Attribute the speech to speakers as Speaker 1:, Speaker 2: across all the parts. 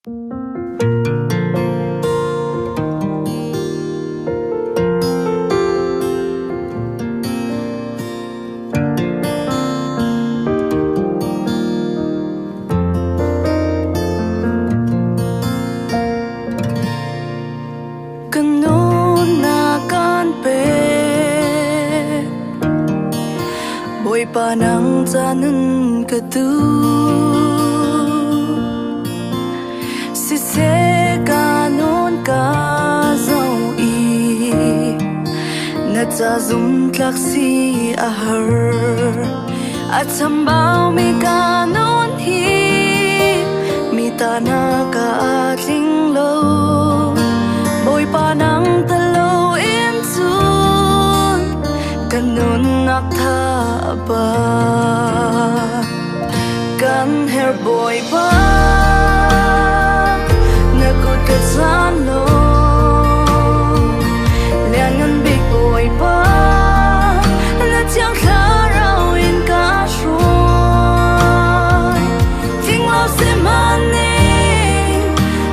Speaker 1: Boy panang tanan katu si se kanon ka zau i na cha zum tlak si ahar at sambao mi kanon hi mi tana ka atling lo boy panang talo in tun kanon nak tha ba kan hair boy ba na good ka san lo liangan big boy ba na tiang kha rao in ka shuai ting lo se mani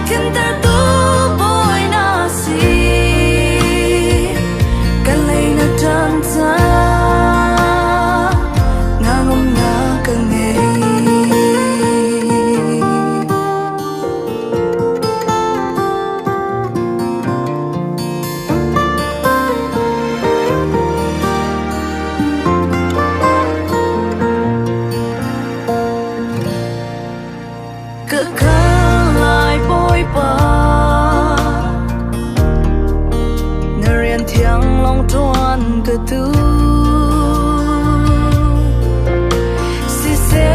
Speaker 1: kin tar tu boy na si kan lay na tan ta lại bôi ba narian thiang long tuan ke tu si se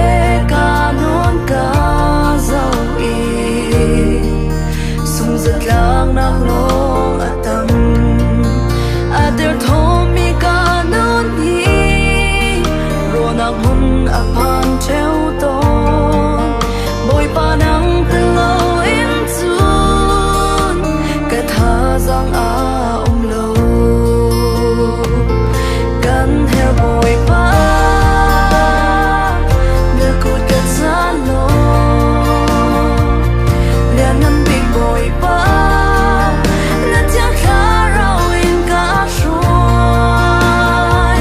Speaker 1: kanon ka zau i sum zat lang nak long atam ader thom mi kanon hi ronak hun apan theo ton boy panang talo in tun ka tha zang a lo kan hair boy pa na good ka sa lo liangan big boy pa na tiang kha rao in ka shuai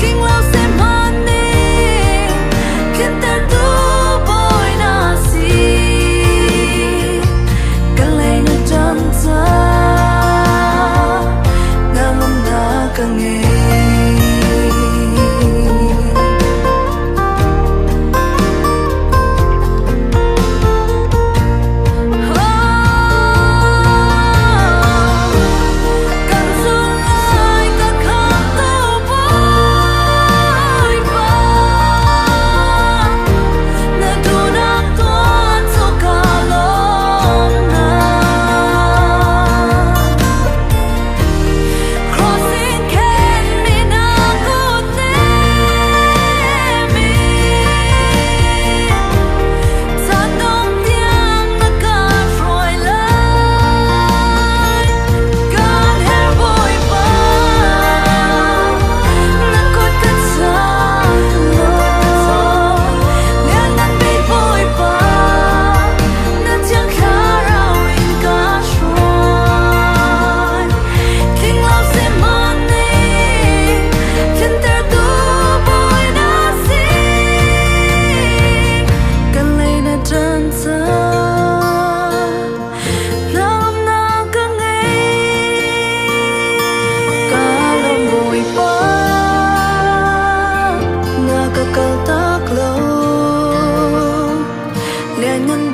Speaker 1: king lao se mani kin tar tu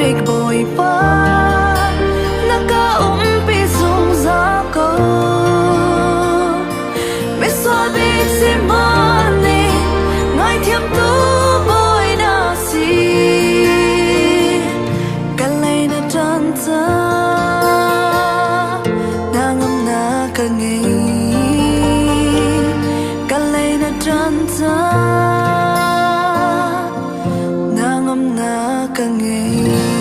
Speaker 1: big boy pa nakaumpi sung za ko me so big si mani ngai thiam tu boy na si kan lay na tan ta nangam na ka ngai kan lay na tan ta nangam na ka ngai